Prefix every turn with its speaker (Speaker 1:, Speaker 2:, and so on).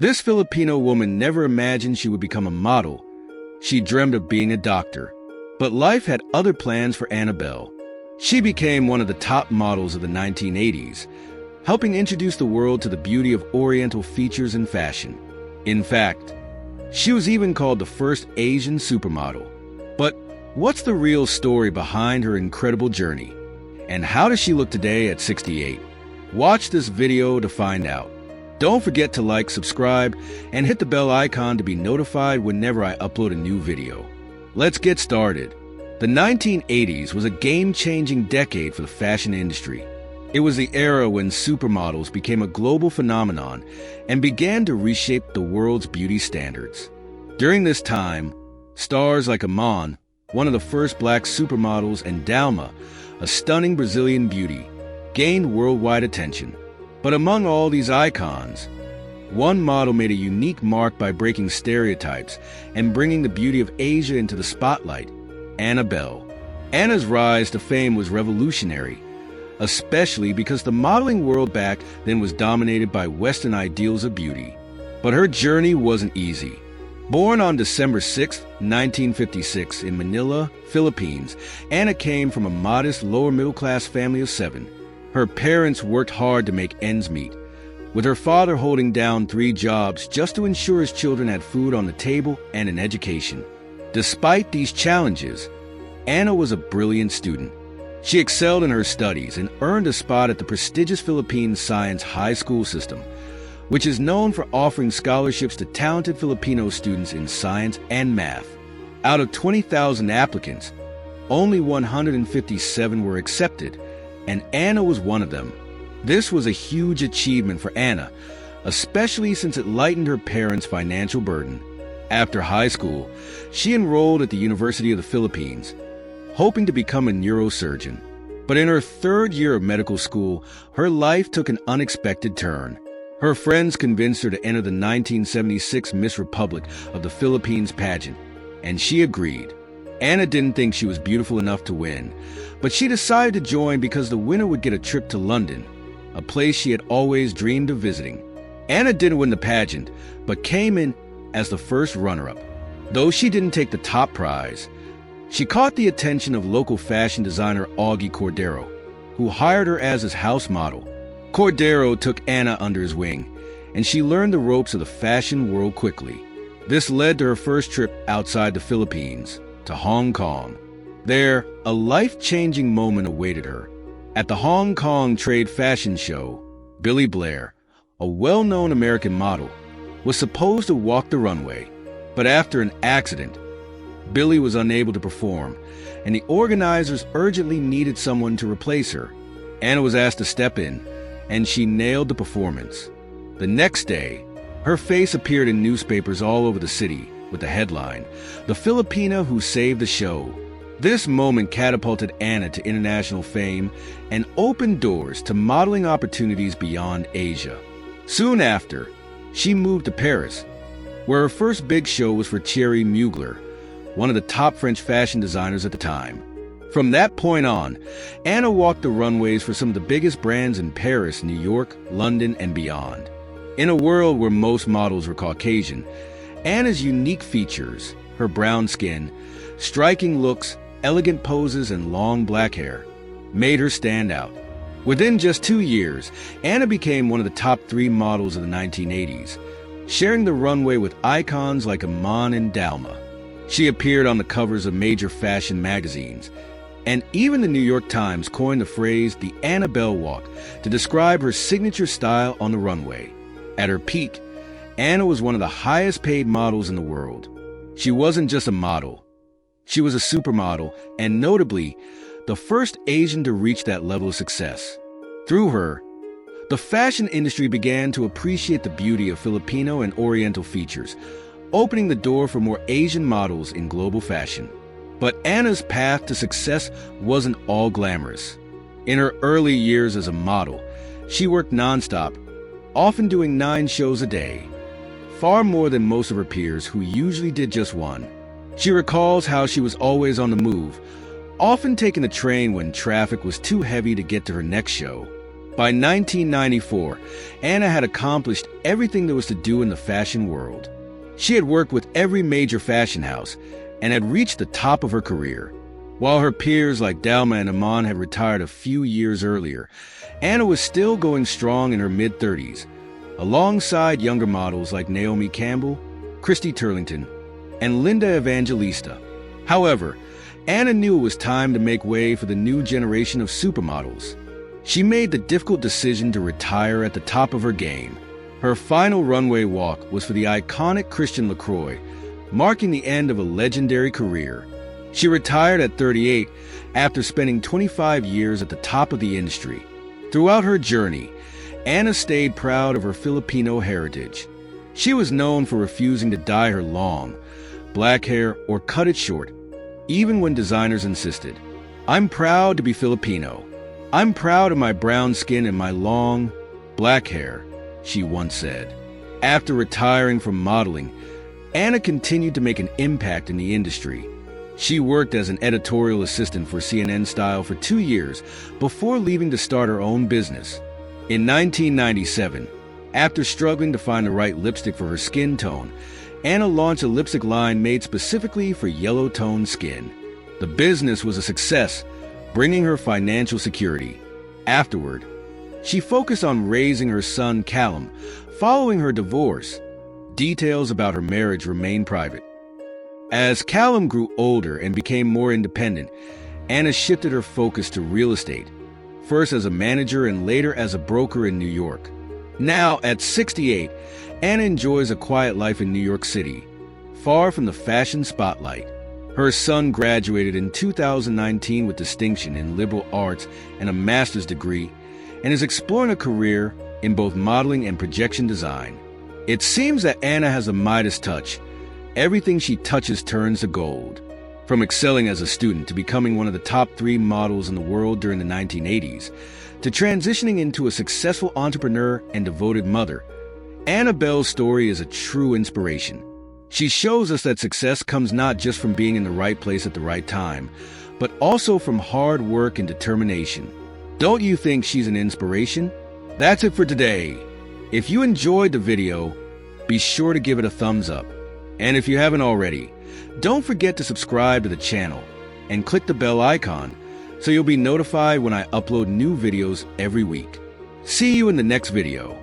Speaker 1: This Filipino woman never imagined she would become a model. She dreamed of being a doctor. But life had other plans for Annabelle. She became one of the top models of the 1980s, helping introduce the world to the beauty of Oriental features and fashion. In fact, she was even called the first Asian supermodel. But what's the real story behind her incredible journey? And how does she look today at 68? Watch this video to find out. Don't forget to like, subscribe, and hit the bell icon to be notified whenever I upload a new video. Let's get started. The 1980s was a game-changing decade for the fashion industry. It was the era when supermodels became a global phenomenon and began to reshape the world's beauty standards. During this time, stars like Iman, one of the first black supermodels, and Dalma, a stunning Brazilian beauty, gained worldwide attention. But among all these icons, one model made a unique mark by breaking stereotypes and bringing the beauty of Asia into the spotlight: Annabelle. Anna's rise to fame was revolutionary, especially because the modeling world back then was dominated by Western ideals of beauty. But her journey wasn't easy. Born on December 6, 1956 in Manila, Philippines, Anna came from a modest lower-middle-class family of 7. Her parents worked hard to make ends meet, with her father holding down 3 jobs just to ensure his children had food on the table and an education. Despite these challenges, Anna was a brilliant student. She excelled in her studies and earned a spot at the prestigious Philippine Science High School system, which is known for offering scholarships to talented Filipino students in science and math. Out of 20,000 applicants, only 157 were accepted, and Anna was one of them. This was a huge achievement for Anna, especially since it lightened her parents' financial burden. After high school, she enrolled at the University of the Philippines, hoping to become a neurosurgeon. But in her 3rd year of medical school, her life took an unexpected turn. Her friends convinced her to enter the 1976 Miss Republic of the Philippines pageant, and she agreed. Anna didn't think she was beautiful enough to win, but she decided to join because the winner would get a trip to London, a place she had always dreamed of visiting. Anna didn't win the pageant, but came in as the first runner-up. Though she didn't take the top prize, she caught the attention of local fashion designer Augie Cordero, who hired her as his house model. Cordero took Anna under his wing, and she learned the ropes of the fashion world quickly. This led to her first trip outside the Philippines, to Hong Kong. There, a life-changing moment awaited her. At the Hong Kong Trade Fashion Show, Billy Blair, a well-known American model, was supposed to walk the runway. But after an accident, Billy was unable to perform, and the organizers urgently needed someone to replace her. Anna was asked to step in, and she nailed the performance. The next day, her face appeared in newspapers all over the city with the headline, "The Filipina Who Saved the Show." This moment catapulted Anna to international fame and opened doors to modeling opportunities beyond Asia. Soon after, she moved to Paris, where her first big show was for Thierry Mugler, one of the top French fashion designers at the time. From that point on, Anna walked the runways for some of the biggest brands in Paris, New York, London, and beyond. In a world where most models were Caucasian, Anna's unique features, her brown skin, striking looks, elegant poses, and long black hair, made her stand out. Within just 2 years, Anna became one of the top 3 models of the 1980s, sharing the runway with icons like Iman and Dalma. She appeared on the covers of major fashion magazines, and even the New York Times coined the phrase the Annabelle Walk to describe her signature style on the runway. At her peak, Anna was one of the highest-paid models in the world. She wasn't just a model. She was a supermodel, and notably, the first Asian to reach that level of success. Through her, the fashion industry began to appreciate the beauty of Filipino and Oriental features, opening the door for more Asian models in global fashion. But Anna's path to success wasn't all glamorous. In her early years as a model, she worked nonstop, often doing 9 shows a day, far more than most of her peers who usually did just 1. She recalls how she was always on the move, often taking the train when traffic was too heavy to get to her next show. By 1994, Anna had accomplished everything there was to do in the fashion world. She had worked with every major fashion house and had reached the top of her career. While her peers like Dalma and Iman had retired a few years earlier, Anna was still going strong in her mid-30s, alongside younger models like Naomi Campbell, Christy Turlington, and Linda Evangelista. However, Anna knew it was time to make way for the new generation of supermodels. She made the difficult decision to retire at the top of her game. Her final runway walk was for the iconic Christian LaCroix, marking the end of a legendary career. She retired at 38 after spending 25 years at the top of the industry. Throughout her journey, Anna stayed proud of her Filipino heritage. She was known for refusing to dye her long, black hair or cut it short, even when designers insisted. "I'm proud to be Filipino. I'm proud of my brown skin and my long, black hair," she once said. After retiring from modeling, Anna continued to make an impact in the industry. She worked as an editorial assistant for CNN Style for 2 years before leaving to start her own business. In 1997, after struggling to find the right lipstick for her skin tone, Anna launched a lipstick line made specifically for yellow-toned skin. The business was a success, bringing her financial security. Afterward, she focused on raising her son Callum following her divorce. Details about her marriage remain private. As Callum grew older and became more independent, Anna shifted her focus to real estate, first as a manager and later as a broker in New York. Now, at 68, Anna enjoys a quiet life in New York City, far from the fashion spotlight. Her son graduated in 2019 with distinction in liberal arts and a master's degree, and is exploring a career in both modeling and projection design. It seems that Anna has a Midas touch. Everything she touches turns to gold. From excelling as a student to becoming one of the top 3 models in the world during the 1980s, to transitioning into a successful entrepreneur and devoted mother, Anna Bell's story is a true inspiration. She shows us that success comes not just from being in the right place at the right time, but also from hard work and determination. Don't you think she's an inspiration? That's it for today. If you enjoyed the video, be sure to give it a thumbs up. And if you haven't already, don't forget to subscribe to the channel and click the bell icon so you'll be notified when I upload new videos every week. See you in the next video.